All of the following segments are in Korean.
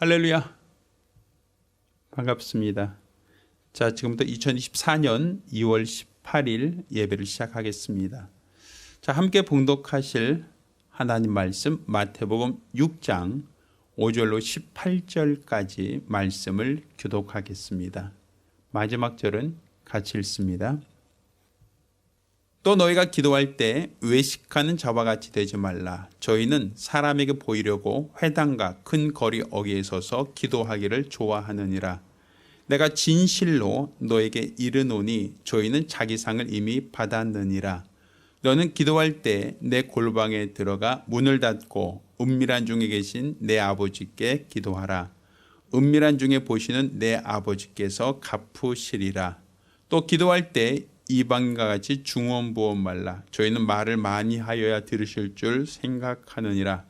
할렐루야. 반갑습니다. 자, 지금부터 2024년 2월 18일 예배를 시작하겠습니다. 자, 함께 봉독하실 하나님 말씀 마태복음 6장 5절로 18절까지 말씀을 교독하겠습니다. 마지막 절은 같이 읽습니다. 또 너희가 기도할 때 외식하는 자와 같이 되지 말라. 저희는 사람에게 보이려고 회당과 큰 거리 어귀에 서서 기도하기를 좋아하느니라. 내가 진실로 너에게 이르노니 저희는 자기 상을 이미 받았느니라. 너는 기도할 때 내 골방에 들어가 문을 닫고 은밀한 중에 계신 내 아버지께 기도하라. 은밀한 중에 보시는 내 아버지께서 갚으시리라. 또 기도할 때 이방인과 같이 중언부언 말라. 저희는 말을 많이 하여야 들으실 줄 생각하느니라.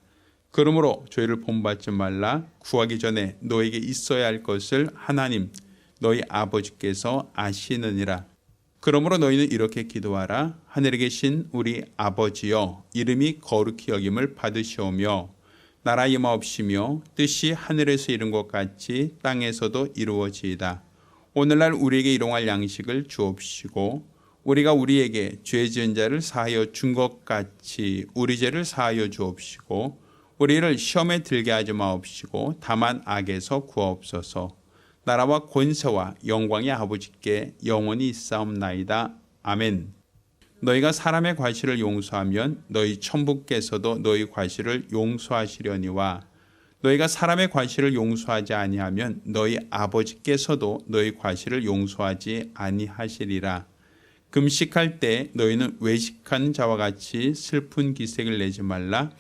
그러므로 저희를 본받지 말라. 구하기 전에 너에게 있어야 할 것을 하나님 너희 아버지께서 아시느니라. 그러므로 너희는 이렇게 기도하라. 하늘에 계신 우리 아버지여, 이름이 거룩히 여김을 받으시오며 나라 임하옵시며 뜻이 하늘에서 이룬 것 같이 땅에서도 이루어지이다. 오늘날 우리에게 일용할 양식을 주옵시고 우리가 우리에게 죄 지은 자를 사하여 준 것 같이 우리 죄를 사하여 주옵시고 우리를 시험에 들게 하지 마옵시고 다만 악에서 구하옵소서. 나라와 권세와 영광의 아버지께 영원히 있사옵나이다. 아멘. 너희가 사람의 과실을 용서하면 너희 천부께서도 너희 과실을 용서하시려니와 너희가 사람의 과실을 용서하지 아니하면 너희 아버지께서도 너희 과실을 용서하지 아니하시리라. 금식할 때 너희는 외식하는 자와 같이 슬픈 기색을 내지 말라.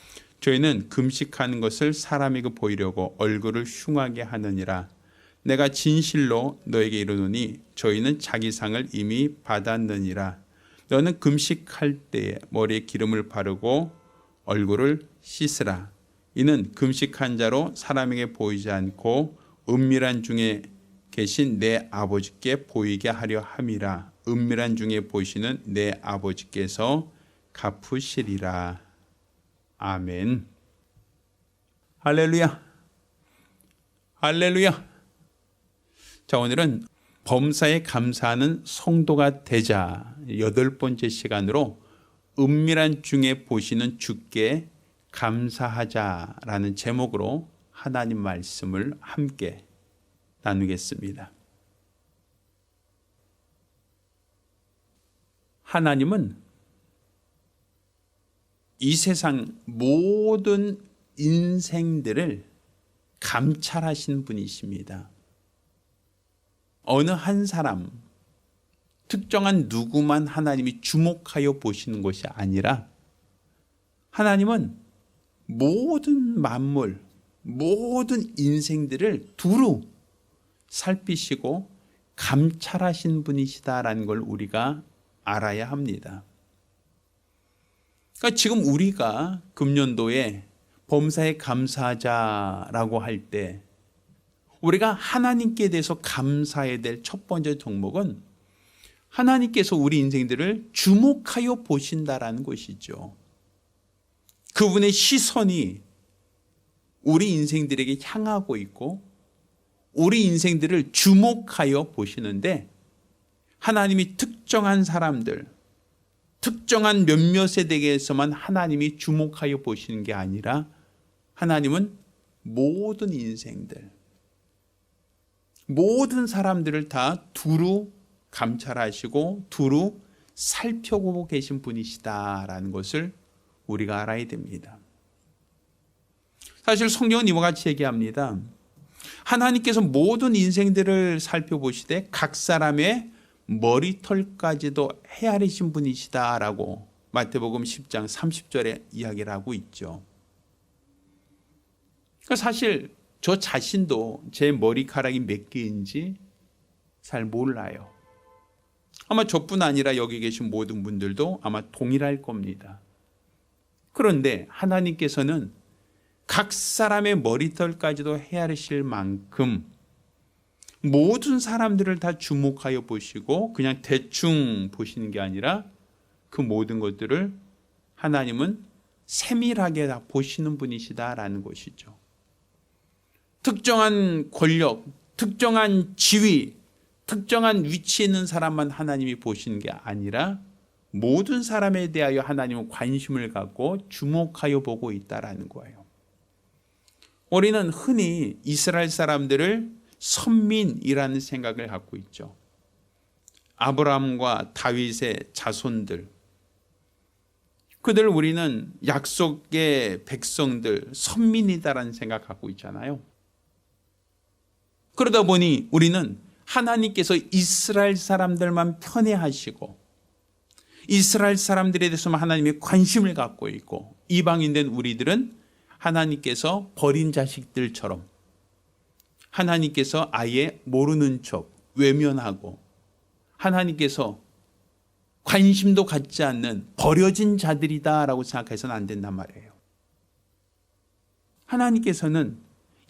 저희는 금식하는 것을 사람에게 보이려고 얼굴을 흉하게 하느니라. 내가 진실로 너에게 이르노니 저희는 자기 상을 이미 받았느니라. 너는 금식할 때에 머리에 기름을 바르고 얼굴을 씻으라. 이는 금식한 자로 사람에게 보이지 않고 은밀한 중에 계신 내 아버지께 보이게 하려 함이라. 은밀한 중에 보시는 내 아버지께서 갚으시리라. 아멘. 할렐루야. 할렐루야. 자, 오늘은 범사에 감사하는 성도가 되자 8번째 시간으로 은밀한 중에 보시는 주께 감사하자라는 제목으로 하나님 말씀을 함께 나누겠습니다. 하나님은 이 세상 모든 인생들을 감찰하신 분이십니다. 어느 한 사람, 특정한 누구만 하나님이 주목하여 보시는 것이 아니라 하나님은 모든 만물, 모든 인생들을 두루 살피시고 감찰하신 분이시다라는 걸 우리가 알아야 합니다. 그러니까 지금 우리가 금년도에 범사에 감사하자라고 할 때 우리가 하나님께 대해서 감사해야 될 첫 번째 종목은 하나님께서 우리 인생들을 주목하여 보신다라는 것이죠. 그분의 시선이 우리 인생들에게 향하고 있고 우리 인생들을 주목하여 보시는데 하나님이 특정한 사람들, 특정한 몇몇에 대해서만 하나님이 주목하여 보시는 게 아니라 하나님은 모든 인생들, 모든 사람들을 다 두루 감찰하시고 두루 살펴보고 계신 분이시다라는 것을 우리가 알아야 됩니다. 사실 성경은 이와 같이 얘기합니다. 하나님께서 모든 인생들을 살펴보시되 각 사람의 머리털까지도 헤아리신 분이시다라고 마태복음 10장 30절에 이야기를 하고 있죠. 그러니까 사실 저 자신도 제 머리카락이 몇 개인지 잘 몰라요. 아마 저뿐 아니라 여기 계신 모든 분들도 아마 동일할 겁니다. 그런데 하나님께서는 각 사람의 머리털까지도 헤아리실 만큼 모든 사람들을 다 주목하여 보시고 그냥 대충 보시는 게 아니라 그 모든 것들을 하나님은 세밀하게 다 보시는 분이시다라는 것이죠. 특정한 권력, 특정한 지위, 특정한 위치에 있는 사람만 하나님이 보시는 게 아니라 모든 사람에 대하여 하나님은 관심을 갖고 주목하여 보고 있다라는 거예요. 우리는 흔히 이스라엘 사람들을 선민이라는 생각을 갖고 있죠. 아브라함과 다윗의 자손들, 그들 우리는 약속의 백성들, 선민이다라는 생각 갖고 있잖아요. 그러다 보니 우리는 하나님께서 이스라엘 사람들만 편애하시고 이스라엘 사람들에 대해서만 하나님의 관심을 갖고 있고 이방인된 우리들은 하나님께서 버린 자식들처럼 하나님께서 아예 모르는 척 외면하고 하나님께서 관심도 갖지 않는 버려진 자들이다라고 생각해서는 안 된단 말이에요. 하나님께서는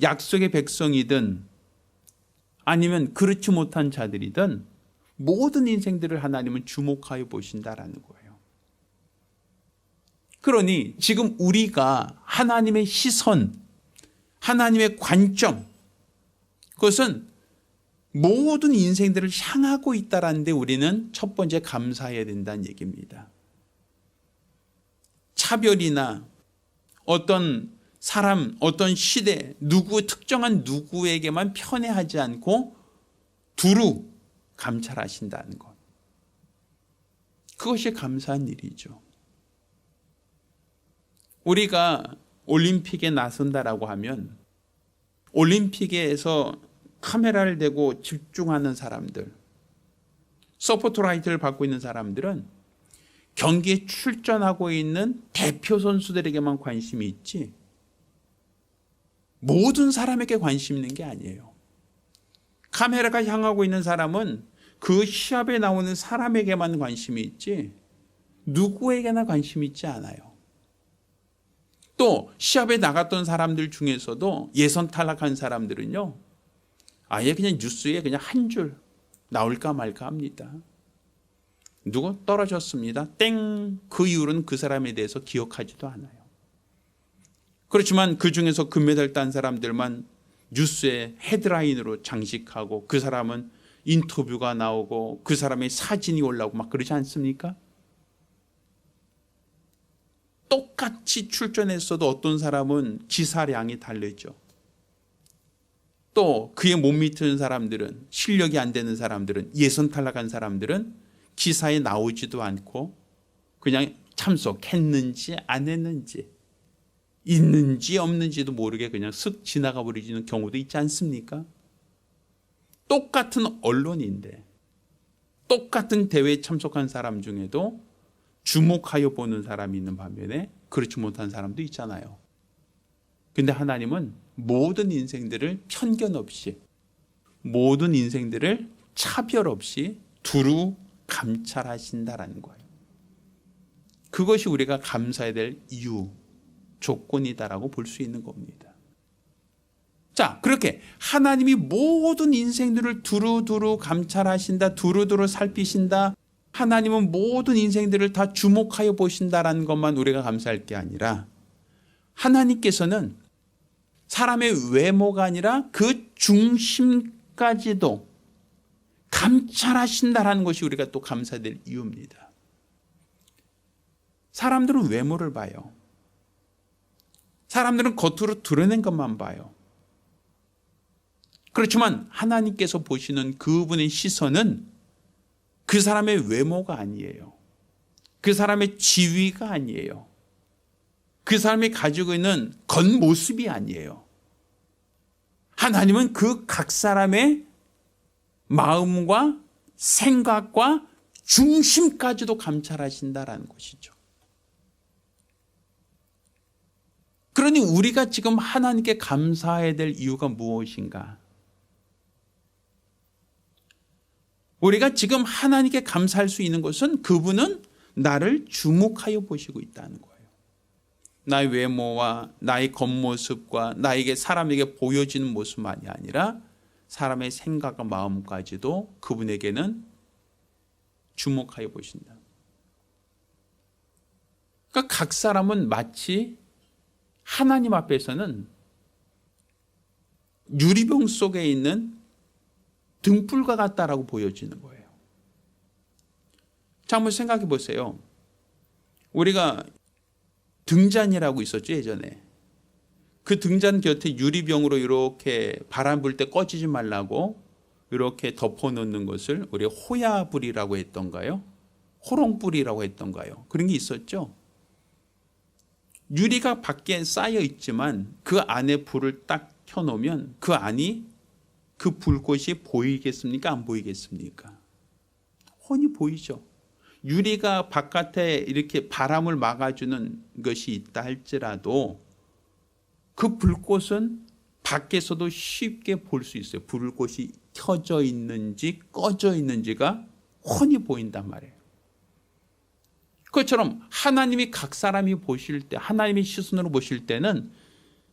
약속의 백성이든 아니면 그렇지 못한 자들이든 모든 인생들을 하나님은 주목하여 보신다라는 거예요. 그러니 지금 우리가 하나님의 시선, 하나님의 관점, 그것은 모든 인생들을 향하고 있다라는데 우리는 첫 번째 감사해야 된다는 얘기입니다. 차별이나 어떤 사람, 어떤 시대, 특정한 누구에게만 편애하지 않고 두루 감찰하신다는 것. 그것이 감사한 일이죠. 우리가 올림픽에 나선다라고 하면 올림픽에서 카메라를 대고 집중하는 사람들, 서포트라이트를 받고 있는 사람들은 경기에 출전하고 있는 대표 선수들에게만 관심이 있지 모든 사람에게 관심 있는 게 아니에요. 카메라가 향하고 있는 사람은 그 시합에 나오는 사람에게만 관심이 있지 누구에게나 관심이 있지 않아요. 또 시합에 나갔던 사람들 중에서도 예선 탈락한 사람들은요, 아예 그냥 뉴스에 그냥 한 줄 나올까 말까 합니다. 누구 떨어졌습니다. 땡. 그 이후로는 그 사람에 대해서 기억하지도 않아요. 그렇지만 그 중에서 금메달 딴 사람들만 뉴스에 헤드라인으로 장식하고 그 사람은 인터뷰가 나오고 그 사람의 사진이 올라오고 막 그러지 않습니까? 똑같이 출전했어도 어떤 사람은 기사량이 다르죠. 또 그에 못 미치는 사람들은, 실력이 안 되는 사람들은, 예선 탈락한 사람들은 기사에 나오지도 않고 그냥 참석했는지 안 했는지 있는지 없는지도 모르게 그냥 쓱 지나가 버리는 경우도 있지 않습니까? 똑같은 언론인데 똑같은 대회에 참석한 사람 중에도 주목하여 보는 사람이 있는 반면에 그렇지 못한 사람도 있잖아요. 근데 하나님은 모든 인생들을 편견 없이, 모든 인생들을 차별 없이 두루 감찰하신다라는 거예요. 그것이 우리가 감사해야 될 이유, 조건이다라고 볼 수 있는 겁니다. 자, 그렇게 하나님이 모든 인생들을 두루두루 감찰하신다, 두루두루 살피신다, 하나님은 모든 인생들을 다 주목하여 보신다라는 것만 우리가 감사할 게 아니라 하나님께서는 사람의 외모가 아니라 그 중심까지도 감찰하신다라는 것이 우리가 또 감사될 이유입니다. 사람들은 외모를 봐요. 사람들은 겉으로 드러낸 것만 봐요. 그렇지만 하나님께서 보시는 그분의 시선은 그 사람의 외모가 아니에요. 그 사람의 지위가 아니에요. 그 사람이 가지고 있는 겉모습이 아니에요. 하나님은 그 각 사람의 마음과 생각과 중심까지도 감찰하신다라는 것이죠. 그러니 우리가 지금 하나님께 감사해야 될 이유가 무엇인가? 우리가 지금 하나님께 감사할 수 있는 것은 그분은 나를 주목하여 보시고 있다는 거예요. 나의 외모와 나의 겉모습과 나에게 사람에게 보여지는 모습만이 아니라 사람의 생각과 마음까지도 그분에게는 주목하여 보신다. 그러니까 각 사람은 마치 하나님 앞에서는 유리병 속에 있는 등불과 같다라고 보여지는 거예요. 자, 한번 생각해 보세요. 우리가 등잔이라고 있었죠, 예전에. 그 등잔 곁에 유리병으로 이렇게 바람 불 때 꺼지지 말라고 이렇게 덮어놓는 것을 우리가 호야불이라고 했던가요? 호롱불이라고 했던가요? 그런 게 있었죠. 유리가 밖에 쌓여 있지만 그 안에 불을 딱 켜놓으면 그 안이 그 불꽃이 보이겠습니까? 안 보이겠습니까? 훤히 보이죠. 유리가 바깥에 이렇게 바람을 막아주는 것이 있다 할지라도 그 불꽃은 밖에서도 쉽게 볼 수 있어요. 불꽃이 켜져 있는지 꺼져 있는지가 훤히 보인단 말이에요. 그것처럼 하나님이 각 사람이 보실 때, 하나님의 시선으로 보실 때는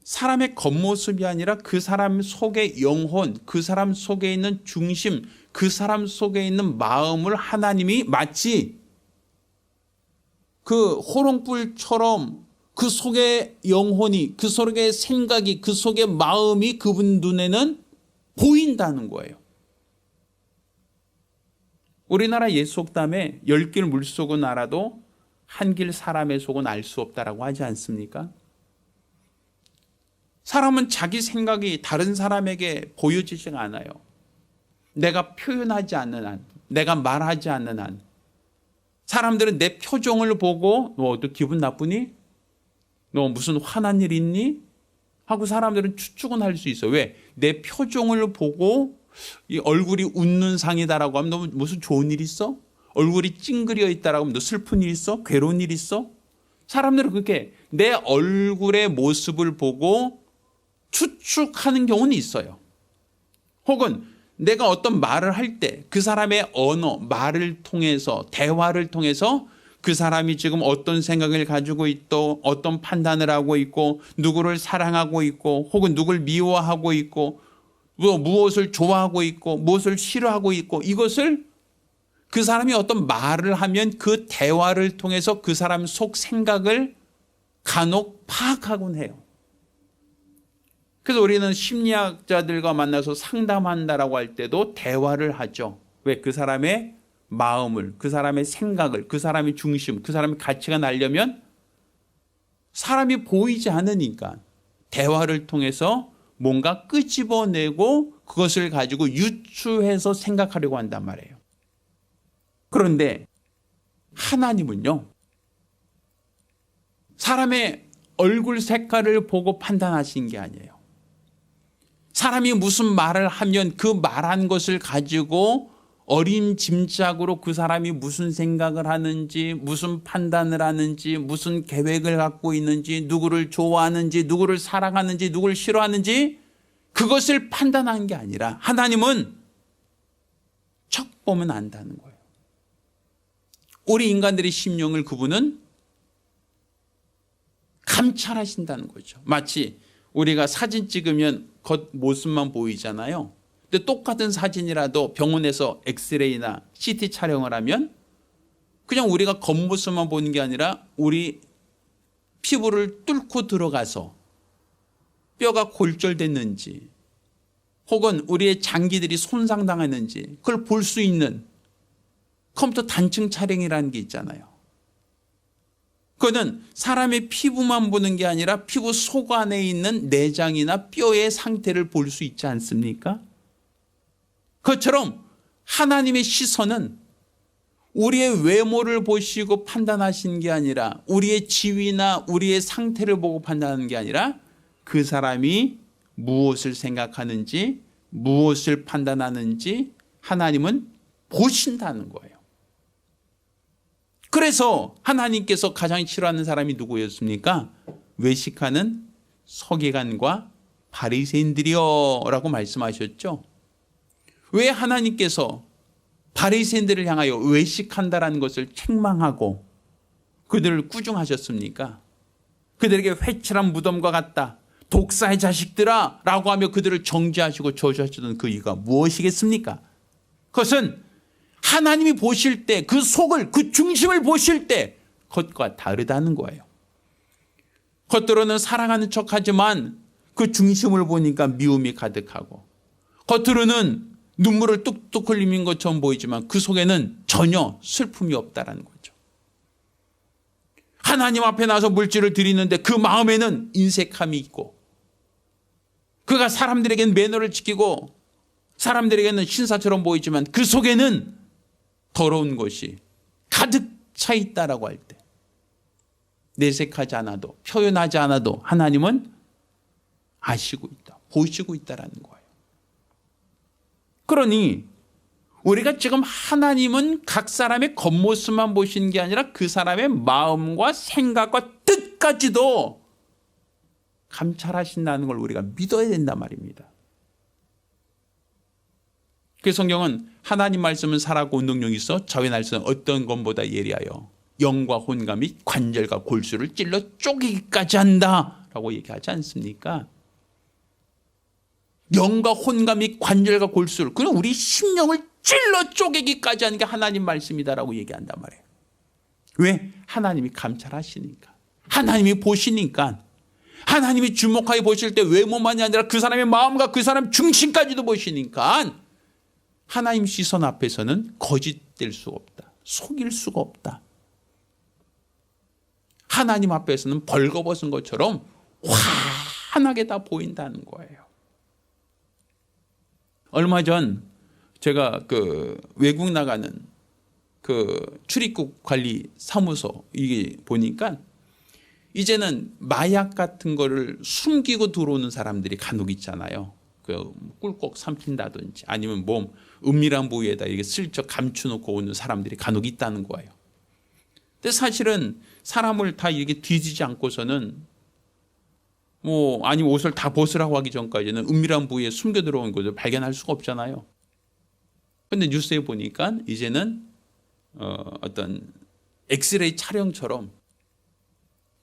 사람의 겉모습이 아니라 그 사람 속의 영혼, 그 사람 속에 있는 중심, 그 사람 속에 있는 마음을 하나님이 마치 그 호롱불처럼 그 속의 영혼이, 그 속의 생각이, 그 속의 마음이 그분 눈에는 보인다는 거예요. 우리나라 옛속담에 10길 물속은 알아도 한 길 사람의 속은 알 수 없다라고 하지 않습니까? 사람은 자기 생각이 다른 사람에게 보여지지가 않아요. 내가 표현하지 않는 한, 내가 말하지 않는 한, 사람들은 내 표정을 보고 너 기분 나쁘니? 너 무슨 화난 일 있니? 하고 사람들은 추측은 할 수 있어. 왜? 내 표정을 보고 이 얼굴이 웃는 상이다라고 하면 너 무슨 좋은 일 있어? 얼굴이 찡그려 있다라고 하면 너 슬픈 일 있어? 괴로운 일 있어? 사람들은 그렇게 내 얼굴의 모습을 보고 추측하는 경우는 있어요. 혹은 내가 어떤 말을 할 때 그 사람의 언어, 말을 통해서, 대화를 통해서 그 사람이 지금 어떤 생각을 가지고 있고 어떤 판단을 하고 있고 누구를 사랑하고 있고 혹은 누구를 미워하고 있고 무엇을 좋아하고 있고 무엇을 싫어하고 있고 이것을 그 사람이 어떤 말을 하면 그 대화를 통해서 그 사람 속 생각을 간혹 파악하곤 해요. 그래서 우리는 심리학자들과 만나서 상담한다라고 할 때도 대화를 하죠. 왜? 그 사람의 마음을, 그 사람의 생각을, 그 사람의 중심, 그 사람의 가치가 나려면 사람이 보이지 않으니까 대화를 통해서 뭔가 끄집어내고 그것을 가지고 유추해서 생각하려고 한단 말이에요. 그런데 하나님은요, 사람의 얼굴 색깔을 보고 판단하신 게 아니에요. 사람이 무슨 말을 하면 그 말한 것을 가지고 어림짐작으로 그 사람이 무슨 생각을 하는지, 무슨 판단을 하는지, 무슨 계획을 갖고 있는지, 누구를 좋아하는지, 누구를 사랑하는지, 누구를 싫어하는지 그것을 판단한 게 아니라 하나님은 척 보면 안다는 거예요. 우리 인간들의 심령을 그분은 감찰하신다는 거죠. 마치 우리가 사진 찍으면 겉모습만 보이잖아요. 근데 똑같은 사진이라도 병원에서 엑스레이나 CT 촬영을 하면 그냥 우리가 겉모습만 보는 게 아니라 우리 피부를 뚫고 들어가서 뼈가 골절됐는지 혹은 우리의 장기들이 손상당했는지 그걸 볼 수 있는 컴퓨터 단층 촬영이라는 게 있잖아요. 그거는 사람의 피부만 보는 게 아니라 피부 속 안에 있는 내장이나 뼈의 상태를 볼 수 있지 않습니까? 그것처럼 하나님의 시선은 우리의 외모를 보시고 판단하신 게 아니라 우리의 지위나 우리의 상태를 보고 판단하는 게 아니라 그 사람이 무엇을 생각하는지 무엇을 판단하는지 하나님은 보신다는 거예요. 그래서 하나님께서 가장 싫어하는 사람이 누구였습니까? 외식하는 서기관과 바리새인들이여 라고 말씀하셨죠. 왜 하나님께서 바리새인들을 향하여 외식한다라는 것을 책망하고 그들을 꾸중하셨습니까? 그들에게 회칠한 무덤과 같다, 독사의 자식들아 라고 하며 그들을 정죄하시고 저주하시던 그 이유가 무엇이겠습니까? 그것은 하나님이 보실 때 그 속을, 그 중심을 보실 때 그것과 다르다는 거예요. 겉으로는 사랑하는 척하지만 그 중심을 보니까 미움이 가득하고 겉으로는 눈물을 뚝뚝 흘리는 것처럼 보이지만 그 속에는 전혀 슬픔이 없다라는 거죠. 하나님 앞에 나서 물질을 드리는데 그 마음에는 인색함이 있고 그가 사람들에게는 매너를 지키고 사람들에게는 신사처럼 보이지만 그 속에는 더러운 것이 가득 차 있다라고 할 때 내색하지 않아도 표현하지 않아도 하나님은 아시고 있다, 보시고 있다라는 거예요. 그러니 우리가 지금 하나님은 각 사람의 겉모습만 보시는 게 아니라 그 사람의 마음과 생각과 뜻까지도 감찰하신다는 걸 우리가 믿어야 된단 말입니다. 그 성경은 하나님 말씀은 살아있고 운동력이 있어 저의 날씨는 어떤 것보다 예리하여 영과 혼과 및 관절과 골수를 찔러 쪼개기까지 한다라고 얘기하지 않습니까? 영과 혼과 및 관절과 골수를, 그냥 우리 심령을 찔러 쪼개기까지 하는 게 하나님 말씀이다라고 얘기한단 말이에요. 왜? 하나님이 감찰하시니까, 하나님이 보시니까, 하나님이 주목하게 보실 때 외모만이 아니라 그 사람의 마음과 그 사람 중심까지도 보시니까 하나님 시선 앞에서는 거짓될 수가 없다, 속일 수가 없다. 하나님 앞에서는 벌거벗은 것처럼 환하게 다 보인다는 거예요. 얼마 전 제가 외국 나가는 출입국 관리 사무소 이게 보니까 이제는 마약 같은 거를 숨기고 들어오는 사람들이 간혹 있잖아요. 꿀꺽 삼킨다든지 아니면 몸 은밀한 부위에다 이렇게 슬쩍 감춰놓고 오는 사람들이 간혹 있다는 거예요. 근데 사실은 사람을 다 이렇게 뒤지지 않고서는 아니면 옷을 다 벗으라고 하기 전까지는 은밀한 부위에 숨겨 들어온 것을 발견할 수가 없잖아요. 그런데 뉴스에 보니까 이제는 어떤 엑스레이 촬영처럼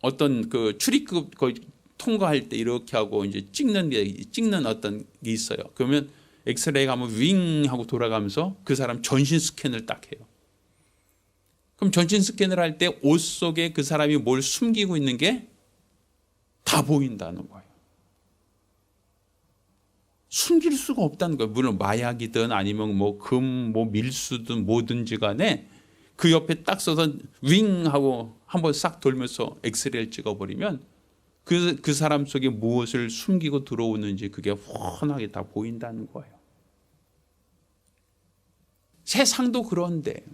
어떤 출입국 통과할 때 이렇게 하고 이제 찍는 어떤 게 있어요. 그러면 엑스레이가 하면 윙 하고 돌아가면서 그 사람 전신 스캔을 딱 해요. 그럼 전신 스캔을 할 때 옷 속에 그 사람이 뭘 숨기고 있는 게 다 보인다는 거예요. 숨길 수가 없다는 거예요. 물론 마약이든 아니면 금, 밀수든 뭐든지 간에 그 옆에 딱 써서 윙 하고 한번 싹 돌면서 엑스레이를 찍어버리면 그 사람 속에 무엇을 숨기고 들어오는지 그게 훤하게 다 보인다는 거예요. 세상도 그런데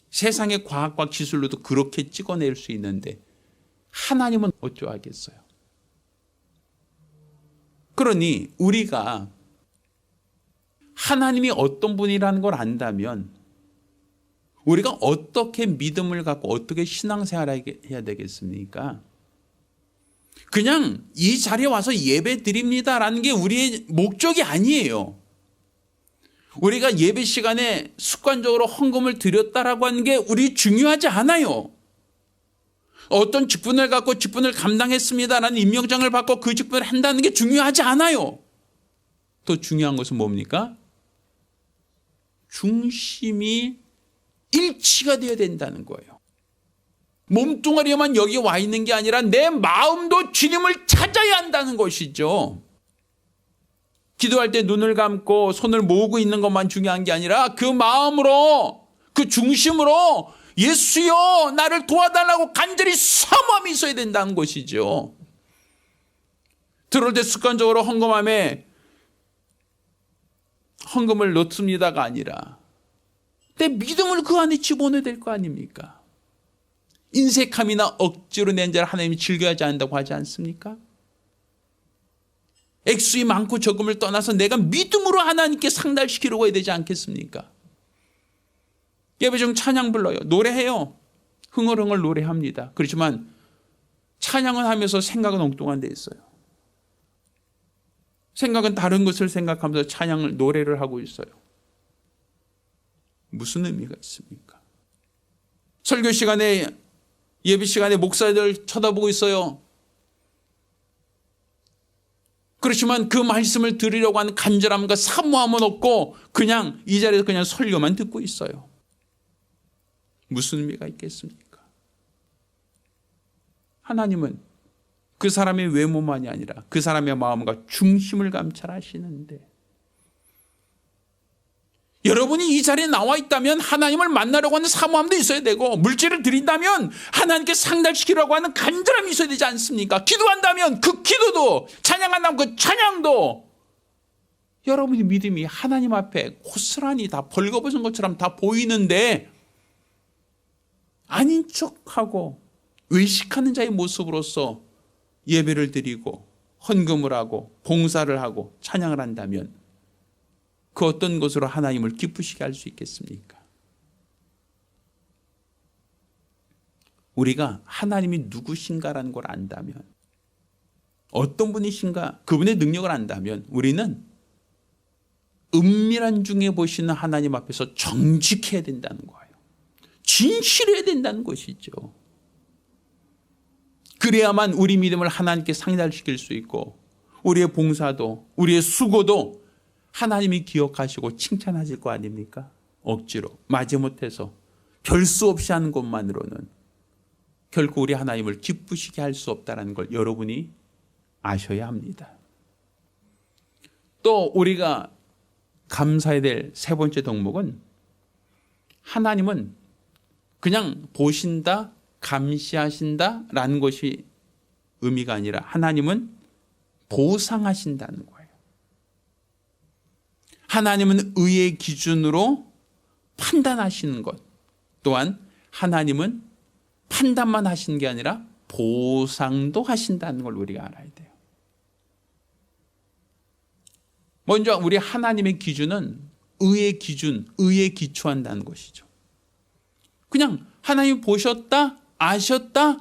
세상의 과학과 기술로도 그렇게 찍어낼 수 있는데 하나님은 어쩌하겠어요. 그러니 우리가 하나님이 어떤 분이라는 걸 안다면 우리가 어떻게 믿음을 갖고 어떻게 신앙생활을 해야 되겠습니까? 그냥 이 자리에 와서 예배 드립니다라는 게 우리의 목적이 아니에요. 우리가 예배 시간에 습관적으로 헌금을 드렸다라고 하는 게 우리 중요하지 않아요. 어떤 직분을 갖고 직분을 감당했습니다라는 임명장을 받고 그 직분을 한다는 게 중요하지 않아요. 더 중요한 것은 뭡니까? 중심이 일치가 되어야 된다는 거예요. 몸뚱아리만 여기 와 있는 게 아니라 내 마음도 주님을 찾아야 한다는 것이죠. 기도할 때 눈을 감고 손을 모으고 있는 것만 중요한 게 아니라 그 마음으로, 그 중심으로 예수여 나를 도와달라고 간절히 사모함이 있어야 된다는 것이죠. 들어올 때 습관적으로 헌금함에 헌금을 넣습니다가 아니라 내 믿음을 그 안에 집어넣어야 될 거 아닙니까? 인색함이나 억지로 낸 자를 하나님이 즐겨하지 않는다고 하지 않습니까? 액수이 많고 적음을 떠나서 내가 믿음으로 하나님께 상달시키려고 해야 되지 않겠습니까? 예배 중 찬양 불러요. 노래해요. 흥얼흥얼 노래합니다. 그렇지만 찬양은 하면서 생각은 엉뚱한 데 있어요. 생각은 다른 것을 생각하면서 찬양을 노래를 하고 있어요. 무슨 의미가 있습니까? 설교 시간에 예배 시간에 목사들 쳐다보고 있어요. 그렇지만 그 말씀을 들으려고 하는 간절함과 사모함은 없고 그냥 이 자리에서 그냥 설교만 듣고 있어요. 무슨 의미가 있겠습니까? 하나님은 그 사람의 외모만이 아니라 그 사람의 마음과 중심을 감찰하시는데, 여러분이 이 자리에 나와 있다면 하나님을 만나려고 하는 사모함도 있어야 되고, 물질을 드린다면 하나님께 상달시키려고 하는 간절함이 있어야 되지 않습니까? 기도한다면 그 기도도, 찬양한다면 그 찬양도, 여러분의 믿음이 하나님 앞에 고스란히 다 벌거벗은 것처럼 다 보이는데 아닌 척하고 외식하는 자의 모습으로서 예배를 드리고 헌금을 하고 봉사를 하고 찬양을 한다면 그 어떤 것으로 하나님을 기쁘시게 할 수 있겠습니까? 우리가 하나님이 누구신가라는 걸 안다면, 어떤 분이신가 그분의 능력을 안다면 우리는 은밀한 중에 보시는 하나님 앞에서 정직해야 된다는 거예요. 진실해야 된다는 것이죠. 그래야만 우리 믿음을 하나님께 상달시킬 수 있고, 우리의 봉사도 우리의 수고도 하나님이 기억하시고 칭찬하실 거 아닙니까? 억지로 마지못해서 별 수 없이 하는 것만으로는 결코 우리 하나님을 기쁘시게 할 수 없다는 걸 여러분이 아셔야 합니다. 또 우리가 감사해야 될 세 번째 덕목은, 하나님은 그냥 보신다, 감시하신다라는 것이 의미가 아니라 하나님은 보상하신다는 거예요. 하나님은 의의 기준으로 판단하시는 것, 또한 하나님은 판단만 하시는 게 아니라 보상도 하신다는 걸 우리가 알아야 돼요. 먼저 우리 하나님의 기준은 의의 기준, 의에 기초한다는 것이죠. 그냥 하나님이 보셨다, 아셨다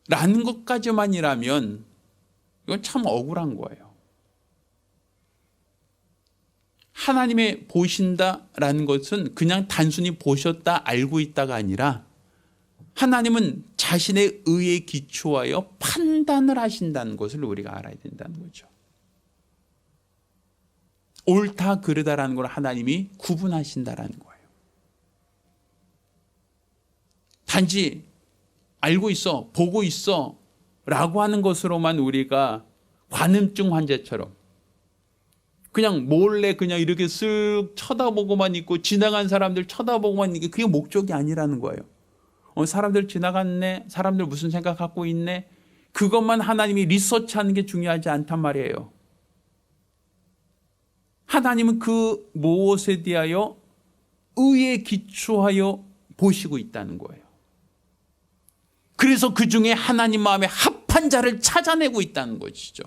라는 것까지만이라면 이건 참 억울한 거예요. 하나님의 보신다라는 것은 그냥 단순히 보셨다, 알고 있다가 아니라 하나님은 자신의 의에 기초하여 판단을 하신다는 것을 우리가 알아야 된다는 거죠. 옳다 그르다라는 걸 하나님이 구분하신다라는 거예요. 단지 알고 있어, 보고 있어 라고 하는 것으로만 우리가 관음증 환자처럼 그냥 몰래 그냥 이렇게 쓱 쳐다보고만 있고, 지나간 사람들 쳐다보고만 있는 게 그게 목적이 아니라는 거예요. 사람들 지나갔네, 사람들 무슨 생각 갖고 있네, 그것만 하나님이 리서치하는 게 중요하지 않단 말이에요. 하나님은 그 무엇에 대하여 의에 기초하여 보시고 있다는 거예요. 그래서 그 중에 하나님 마음에 합한 자를 찾아내고 있다는 것이죠.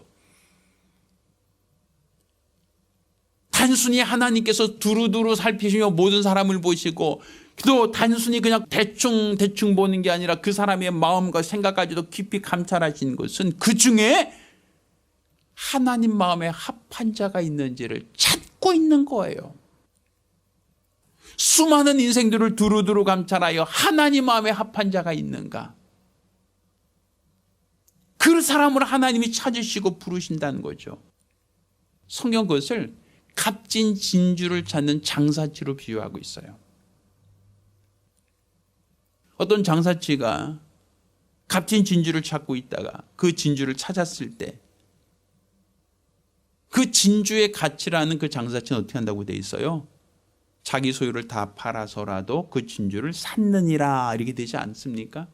단순히 하나님께서 두루두루 살피시며 모든 사람을 보시고, 또 단순히 그냥 대충 보는 게 아니라 그 사람의 마음과 생각까지도 깊이 감찰하시는 것은 그 중에 하나님 마음에 합한 자가 있는지를 찾고 있는 거예요. 수많은 인생들을 두루두루 감찰하여 하나님 마음에 합한 자가 있는가? 그 사람을 하나님이 찾으시고 부르신다는 거죠. 성경 그것을 값진 진주를 찾는 장사치로 비유하고 있어요. 어떤 장사치가 값진 진주를 찾고 있다가 그 진주를 찾았을 때 그 진주의 가치라는 그 장사치는 어떻게 한다고 돼 있어요? 자기 소유를 다 팔아서라도 그 진주를 샀느니라, 이렇게 되지 않습니까?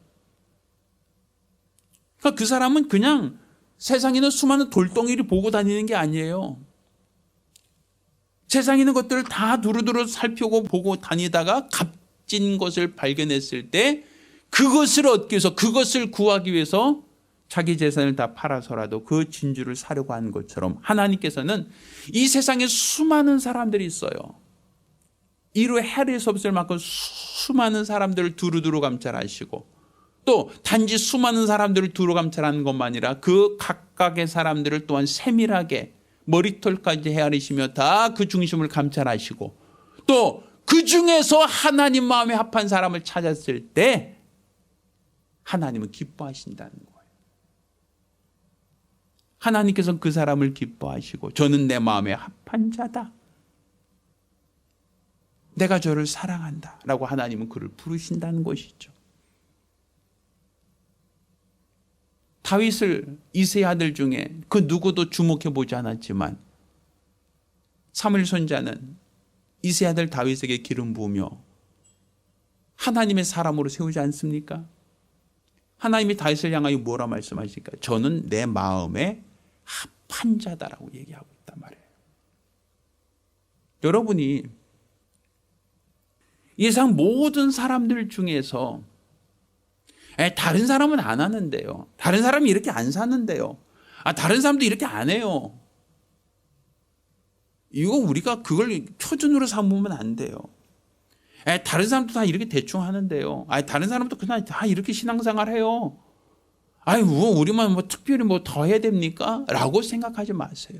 그러니까 그 사람은 그냥 세상에 있는 수많은 돌덩이를 보고 다니는 게 아니에요. 세상에 있는 것들을 다 두루두루 살피고 보고 다니다가 값진 것을 발견했을 때 그것을 얻기 위해서, 그것을 구하기 위해서 자기 재산을 다 팔아서라도 그 진주를 사려고 하는 것처럼 하나님께서는 이 세상에 수많은 사람들이 있어요. 이루 헤아릴 수 없을 만큼 수많은 사람들을 두루두루 감찰하시고, 또 단지 수많은 사람들을 두루 감찰하는 것만 아니라 그 각각의 사람들을 또한 세밀하게 머리털까지 헤아리시며 다 그 중심을 감찰하시고, 또 그 중에서 하나님 마음에 합한 사람을 찾았을 때 하나님은 기뻐하신다는 거예요. 하나님께서는 그 사람을 기뻐하시고, 저는 내 마음에 합한 자다, 내가 저를 사랑한다 라고 하나님은 그를 부르신다는 것이죠. 다윗을 이새의 아들 중에 그 누구도 주목해 보지 않았지만 사무엘 선지자는 이새의 아들 다윗에게 기름 부으며 하나님의 사람으로 세우지 않습니까? 하나님이 다윗을 향하여 뭐라 말씀하실까? 저는 내 마음에 합한 자다라고 얘기하고 있단 말이에요. 여러분이 이 세상 모든 사람들 중에서 다른 사람은 안 하는데요. 다른 사람이 이렇게 안 사는데요. 다른 사람도 이렇게 안 해요. 이거 우리가 그걸 표준으로 삼으면 안 돼요. 다른 사람도 다 이렇게 대충 하는데요. 다른 사람도 그냥 다 이렇게 신앙생활 해요. 우리만 뭐 특별히 뭐 더 해야 됩니까? 라고 생각하지 마세요.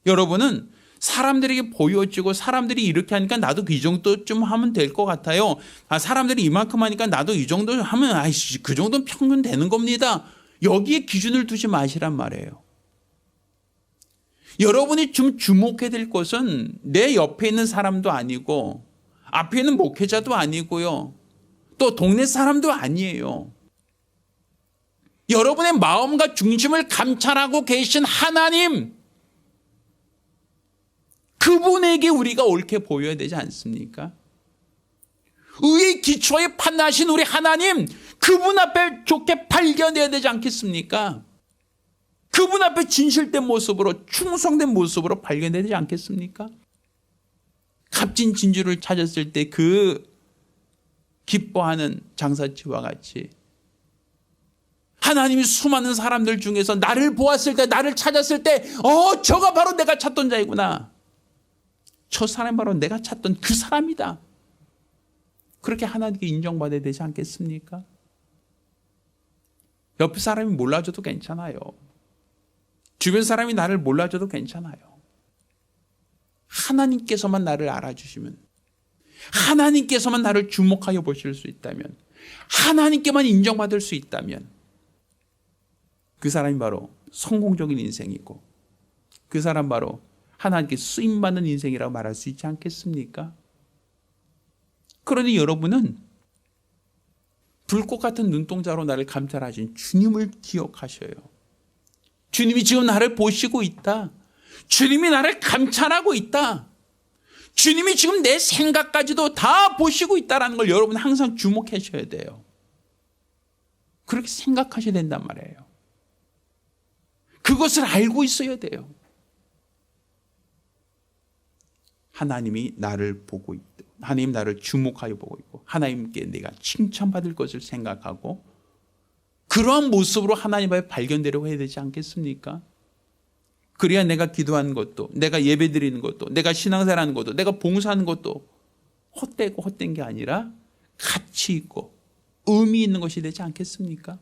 여러분은 사람들에게 보여지고 사람들이 이렇게 하니까 나도 이 정도쯤 하면 될 것 같아요. 사람들이 이만큼 하니까 나도 이 정도 하면 그 정도는 평균 되는 겁니다. 여기에 기준을 두지 마시란 말이에요. 여러분이 좀 주목해야 될 것은 내 옆에 있는 사람도 아니고 앞에 있는 목회자도 아니고요. 또 동네 사람도 아니에요. 여러분의 마음과 중심을 감찰하고 계신 하나님, 그분에게 우리가 옳게 보여야 되지 않습니까? 의의 기초에 판단하신 우리 하나님, 그분 앞에 좋게 발견해야 되지 않겠습니까? 그분 앞에 진실된 모습으로, 충성된 모습으로 발견해야 되지 않겠습니까? 값진 진주를 찾았을 때 그 기뻐하는 장사치와 같이 하나님이 수많은 사람들 중에서 나를 보았을 때, 나를 찾았을 때 저가 바로 내가 찾던 자이구나. 저 사람이 바로 내가 찾던 그 사람이다. 그렇게 하나님께 인정받아야 되지 않겠습니까? 옆 사람이 몰라줘도 괜찮아요. 주변 사람이 나를 몰라줘도 괜찮아요. 하나님께서만 나를 알아주시면, 하나님께서만 나를 주목하여 보실 수 있다면, 하나님께만 인정받을 수 있다면 그 사람이 바로 성공적인 인생이고 그 사람 바로 하나님께 쓰임받는 인생이라고 말할 수 있지 않겠습니까? 그러니 여러분은 불꽃 같은 눈동자로 나를 감찰하신 주님을 기억하셔요. 주님이 지금 나를 보시고 있다. 주님이 나를 감찰하고 있다. 주님이 지금 내 생각까지도 다 보시고 있다는 걸 여러분 항상 주목하셔야 돼요. 그렇게 생각하셔야 된단 말이에요. 그것을 알고 있어야 돼요. 하나님이 나를 보고 있고, 하나님 나를 주목하여 보고 있고, 하나님께 내가 칭찬받을 것을 생각하고 그러한 모습으로 하나님 앞에 발견되려고 해야 되지 않겠습니까? 그래야 내가 기도하는 것도, 내가 예배드리는 것도, 내가 신앙생활하는 것도, 내가 봉사하는 것도 헛되고 헛된 게 아니라 가치 있고 의미 있는 것이 되지 않겠습니까?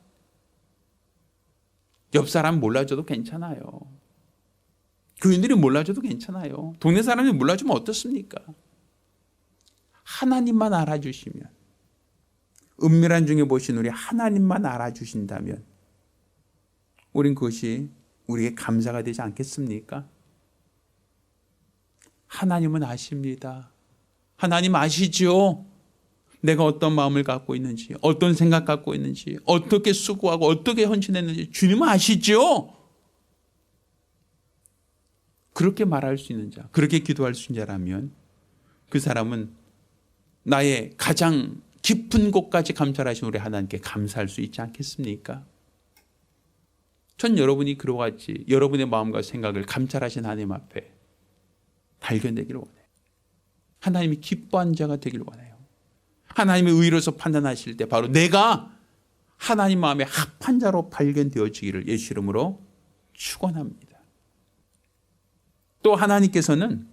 옆 사람 몰라줘도 괜찮아요. 교인들이 몰라줘도 괜찮아요. 동네 사람이 몰라주면 어떻습니까? 하나님만 알아주시면, 은밀한 중에 보신 우리 하나님만 알아주신다면 우린 그것이 우리에게 감사가 되지 않겠습니까? 하나님은 아십니다. 하나님 아시죠? 내가 어떤 마음을 갖고 있는지, 어떤 생각 갖고 있는지, 어떻게 수고하고 어떻게 헌신했는지 주님은 아시죠? 그렇게 말할 수 있는 자, 그렇게 기도할 수 있는 자라면 그 사람은 나의 가장 깊은 곳까지 감찰하신 우리 하나님께 감사할 수 있지 않겠습니까? 전 여러분이 그와 같이 여러분의 마음과 생각을 감찰하신 하나님 앞에 발견되기를 원해요. 하나님이 기뻐한 자가 되기를 원해요. 하나님의 의로서 판단하실 때 바로 내가 하나님 마음에 합한 자로 발견되어지기를 예수 이름으로 축원합니다. 또 하나님께서는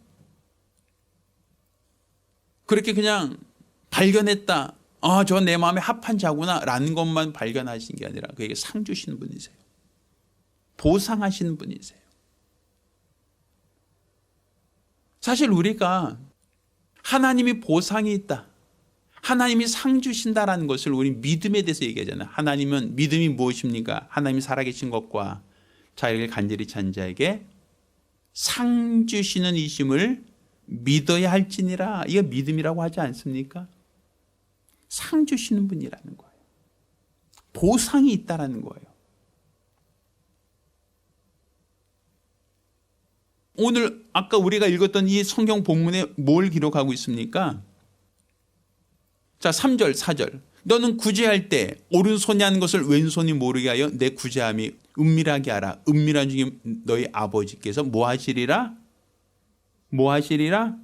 그렇게 그냥 발견했다, 저 내 마음에 합한 자구나 라는 것만 발견하신 게 아니라 그에게 상 주시는 분이세요. 보상하시는 분이세요. 사실 우리가 하나님이 보상이 있다, 하나님이 상 주신다라는 것을 우리 믿음에 대해서 얘기하잖아요. 하나님은, 믿음이 무엇입니까? 하나님이 살아계신 것과 자기를 간절히 찾는 자에게 상 주시는 이심을 믿어야 할지니라. 이거 믿음이라고 하지 않습니까? 상 주시는 분이라는 거예요. 보상이 있다라는 거예요. 오늘 아까 우리가 읽었던 이 성경 본문에 뭘 기록하고 있습니까? 자, 3절, 4절. 너는 구제할 때 오른손이 하는 것을 왼손이 모르게 하여 내 구제함이 은밀하게 하라. 은밀한 중에 너희 아버지께서 뭐 하시리라? 뭐 하시리라?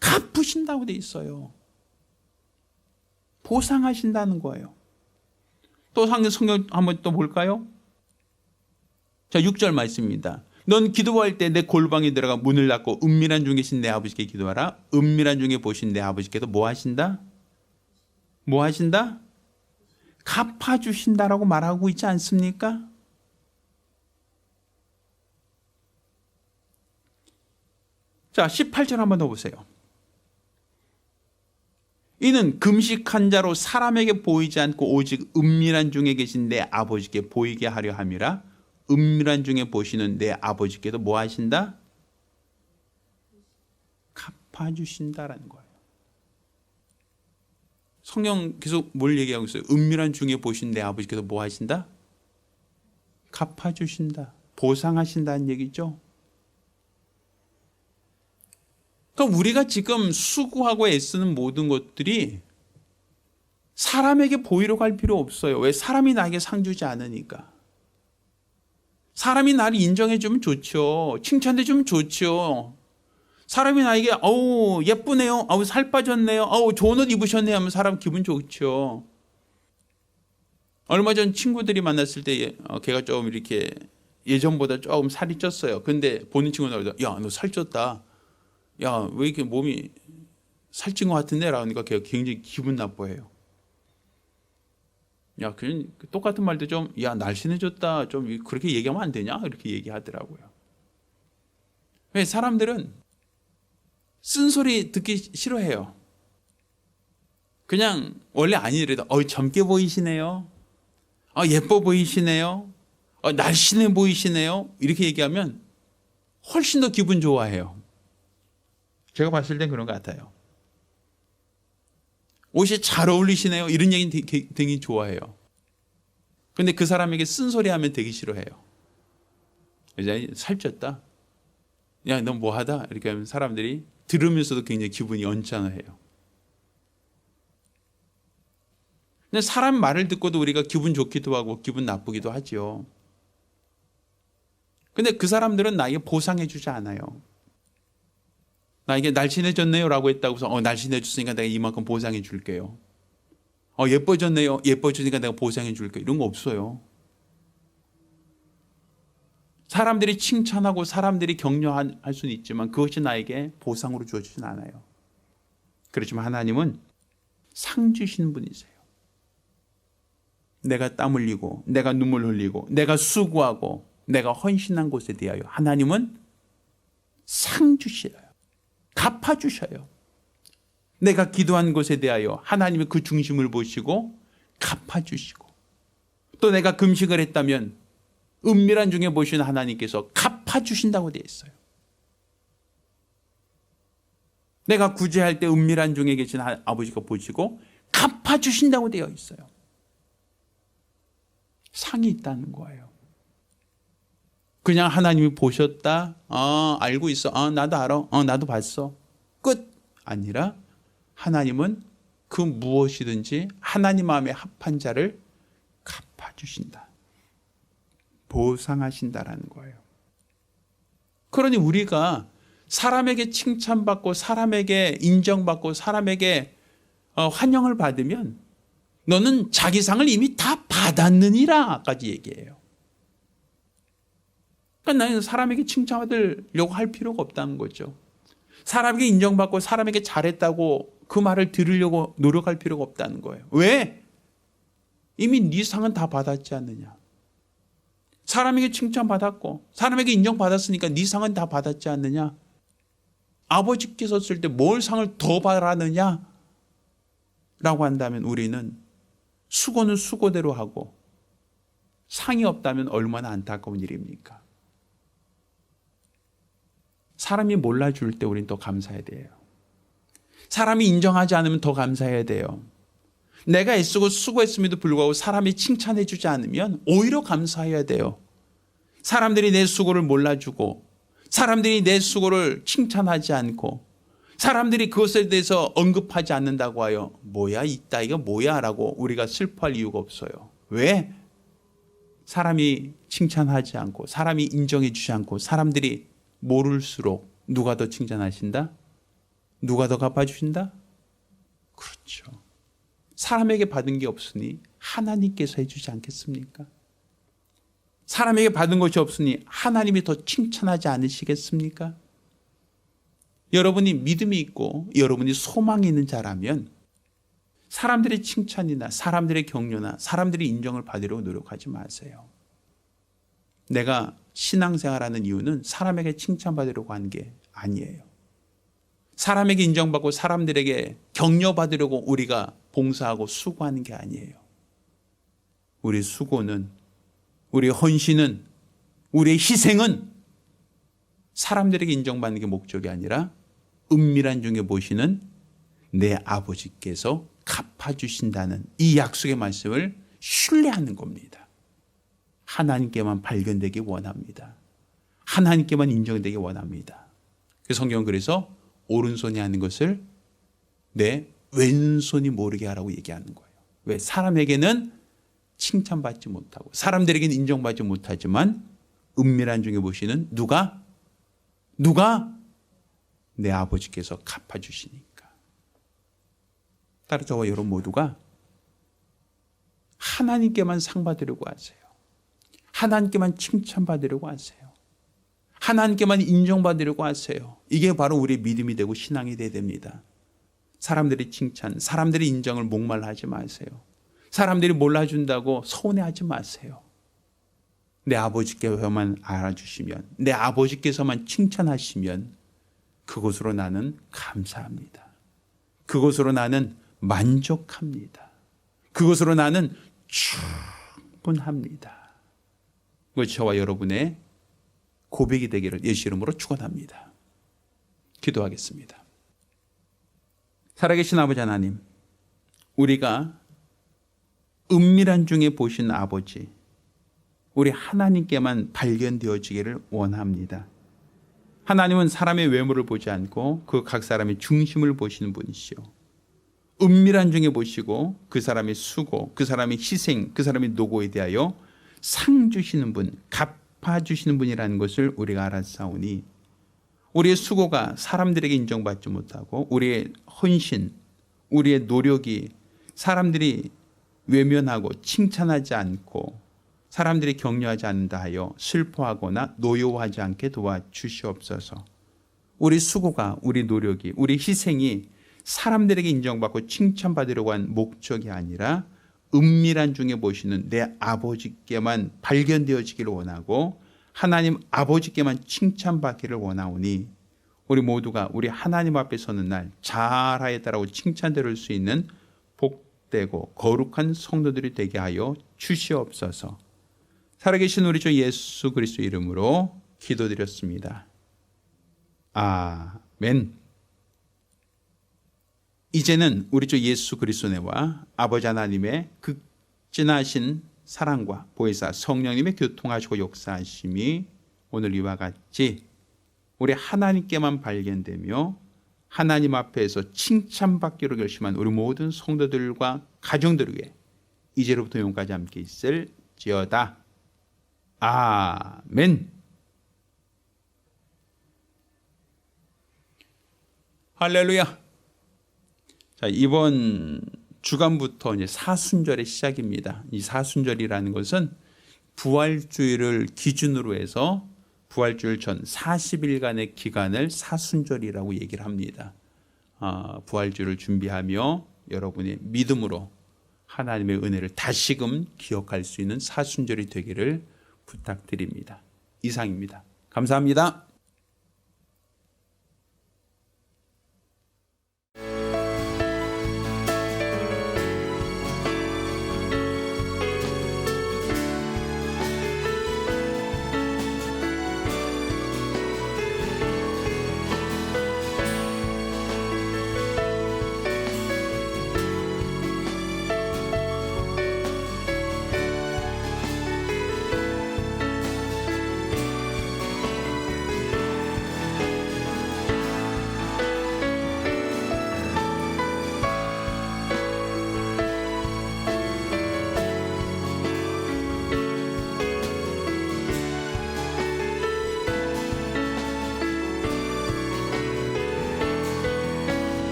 갚으신다고 돼 있어요. 보상하신다는 거예요. 또 성경 한번 또 볼까요? 자, 6절 말씀입니다. 넌 기도할 때 내 골방에 들어가 문을 닫고 은밀한 중에 계신 내 아버지께 기도하라. 은밀한 중에 보신 내 아버지께서 뭐 하신다? 뭐 하신다? 갚아주신다라고 말하고 있지 않습니까? 자, 18절 한번 더 보세요. 이는 금식한 자로 사람에게 보이지 않고 오직 은밀한 중에 계신 내 아버지께 보이게 하려 함이라. 은밀한 중에 보시는 내 아버지께도 뭐 하신다? 갚아주신다라는 거예요. 성경 계속 뭘 얘기하고 있어요? 은밀한 중에 보신 내 아버지께서 뭐 하신다? 갚아주신다. 보상하신다는 얘기죠. 그러니까 우리가 지금 수고하고 애쓰는 모든 것들이 사람에게 보이려고 할 필요 없어요. 왜? 사람이 나에게 상 주지 않으니까. 사람이 나를 인정해 주면 좋죠. 칭찬해 주면 좋죠. 사람이 나에게 어우 예쁘네요. 어우 살 빠졌네요. 어우 좋은 옷 입으셨네요 하면 사람 기분 좋죠. 얼마 전 친구들이 만났을 때 걔가 좀 이렇게 예전보다 조금 살이 쪘어요. 근데 보는 친구가 그러더라. 야, 너 살 쪘다. 야, 왜 이렇게 몸이 살찐 것 같은데? 라니까 걔가 굉장히 기분 나빠해요. 야, 그냥 똑같은 말도 좀, 야, 날씬해졌다. 좀 그렇게 얘기하면 안 되냐? 이렇게 얘기하더라고요. 왜 사람들은 쓴소리 듣기 싫어해요. 그냥 원래 아니더라도, 젊게 보이시네요. 예뻐 보이시네요. 날씬해 보이시네요. 이렇게 얘기하면 훨씬 더 기분 좋아해요. 제가 봤을 땐 그런 것 같아요. 옷이 잘 어울리시네요. 이런 얘기는 되게 좋아해요. 근데 그 사람에게 쓴소리 하면 되게 싫어해요. 이제 살쪘다. 야, 너 뭐 하다? 이렇게 하면 사람들이 들으면서도 굉장히 기분이 언짢아해요. 근데 사람 말을 듣고도 우리가 기분 좋기도 하고 기분 나쁘기도 하죠. 근데 그 사람들은 나에게 보상해 주지 않아요. 나에게 날씬해졌네요 라고 했다고 해서 날씬해졌으니까 내가 이만큼 보상해 줄게요. 예뻐졌네요. 예뻐졌으니까 내가 보상해 줄게요. 이런 거 없어요. 사람들이 칭찬하고 사람들이 격려할 수는 있지만 그것이 나에게 보상으로 주어지진 않아요. 그렇지만 하나님은 상 주시는 분이세요. 내가 땀 흘리고 내가 눈물 흘리고 내가 수고하고 내가 헌신한 것에 대하여 하나님은 상 주셔요. 갚아주셔요. 내가 기도한 것에 대하여 하나님이 그 중심을 보시고 갚아주시고 또 내가 금식을 했다면 은밀한 중에 보시는 하나님께서 갚아주신다고 되어 있어요. 내가 구제할 때 은밀한 중에 계신 아버지가 보시고 갚아주신다고 되어 있어요. 상이 있다는 거예요. 그냥 하나님이 보셨다. 알고 있어. 나도 알아. 나도 봤어. 끝. 아니라 하나님은 그 무엇이든지 하나님 마음에 합한 자를 갚아주신다. 보상하신다라는 거예요. 그러니 우리가 사람에게 칭찬받고 사람에게 인정받고 사람에게 환영을 받으면 너는 자기 상을 이미 다 받았느니라까지 얘기해요. 그러니까 나는 사람에게 칭찬받으려고 할 필요가 없다는 거죠. 사람에게 인정받고 사람에게 잘했다고 그 말을 들으려고 노력할 필요가 없다는 거예요. 왜? 이미 네 상은 다 받았지 않느냐. 사람에게 칭찬받았고 사람에게 인정받았으니까 네 상은 다 받았지 않느냐. 아버지께서 쓸 때 뭘 상을 더 바라느냐 라고 한다면 우리는 수고는 수고대로 하고 상이 없다면 얼마나 안타까운 일입니까? 사람이 몰라줄 때 우리는 더 감사해야 돼요. 사람이 인정하지 않으면 더 감사해야 돼요. 내가 애쓰고 수고했음에도 불구하고 사람이 칭찬해 주지 않으면 오히려 감사해야 돼요. 사람들이 내 수고를 몰라주고 사람들이 내 수고를 칭찬하지 않고 사람들이 그것에 대해서 언급하지 않는다고 하여 뭐야 있다 이거 뭐야 라고 우리가 슬퍼할 이유가 없어요. 왜? 사람이 칭찬하지 않고 사람이 인정해 주지 않고 사람들이 모를수록 누가 더 칭찬하신다? 누가 더 갚아주신다? 그렇죠. 사람에게 받은 게 없으니 하나님께서 해주지 않겠습니까? 사람에게 받은 것이 없으니 하나님이 더 칭찬하지 않으시겠습니까? 여러분이 믿음이 있고 여러분이 소망이 있는 자라면 사람들의 칭찬이나 사람들의 격려나 사람들의 인정을 받으려고 노력하지 마세요. 내가 신앙생활하는 이유는 사람에게 칭찬받으려고 하는 게 아니에요. 사람에게 인정받고 사람들에게 격려받으려고 우리가 봉사하고 수고하는 게 아니에요. 우리 수고는, 우리 헌신은, 우리의 희생은 사람들에게 인정받는 게 목적이 아니라 은밀한 중에 보시는 내 아버지께서 갚아주신다는 이 약속의 말씀을 신뢰하는 겁니다. 하나님께만 발견되기 원합니다. 하나님께만 인정되기 원합니다. 그 성경은 그래서 오른손이 하는 것을 내 왼손이 모르게 하라고 얘기하는 거예요. 왜? 사람에게는 칭찬받지 못하고 사람들에게는 인정받지 못하지만 은밀한 중에 보시는 누가? 내 아버지께서 갚아주시니까. 따라 저와 여러분 모두가 하나님께만 상 받으려고 하세요. 하나님께만 칭찬받으려고 하세요. 하나님께만 인정받으려고 하세요. 이게 바로 우리의 믿음이 되고 신앙이 되어야 됩니다. 사람들의 칭찬, 사람들의 인정을 목말라하지 마세요. 사람들이 몰라준다고 서운해하지 마세요. 내 아버지께서만 알아주시면, 내 아버지께서만 칭찬하시면 그것으로 나는 감사합니다. 그것으로 나는 만족합니다. 그것으로 나는 충분합니다. 저와 여러분의 고백이 되기를 예수 이름으로 축원합니다. 기도하겠습니다. 살아계신 아버지 하나님, 우리가 은밀한 중에 보신 아버지, 우리 하나님께만 발견되어지기를 원합니다. 하나님은 사람의 외모를 보지 않고 그 각 사람의 중심을 보시는 분이시오. 은밀한 중에 보시고 그 사람의 수고, 그 사람의 희생, 그 사람의 노고에 대하여 상 주시는 분, 갚아주시는 분이라는 것을 우리가 알았사오니 우리의 수고가 사람들에게 인정받지 못하고 우리의 헌신, 우리의 노력이 사람들이 외면하고 칭찬하지 않고 사람들이 격려하지 않는다 하여 슬퍼하거나 노여워하지 않게 도와주시옵소서. 우리 수고가, 우리 노력이, 우리 희생이 사람들에게 인정받고 칭찬받으려고 한 목적이 아니라 은밀한 중에 보시는 내 아버지께만 발견되어지기를 원하고 하나님 아버지께만 칭찬받기를 원하오니 우리 모두가 우리 하나님 앞에 서는 날 잘하였다라고 칭찬 들을 수 있는 복되고 거룩한 성도들이 되게 하여 주시옵소서. 살아계신 우리 주 예수 그리스도 이름으로 기도드렸습니다. 아멘. 이제는 우리 주 예수 그리스도와 아버지 하나님의 극진하신 사랑과 보혜사 성령님의 교통하시고 역사하심이 오늘 이와 같이 우리 하나님께만 발견되며 하나님 앞에서 칭찬받기로 결심한 우리 모든 성도들과 가정들 위해 이제로부터永까지 함께 있을지어다. 아멘. 할렐루야. 자, 이번 주간부터 이제 사순절의 시작입니다. 이 사순절이라는 것은 부활주일을 기준으로 해서 부활주일 전 40일간의 기간을 사순절이라고 얘기를 합니다. 부활주일을 준비하며 여러분의 믿음으로 하나님의 은혜를 다시금 기억할 수 있는 사순절이 되기를 부탁드립니다. 이상입니다. 감사합니다.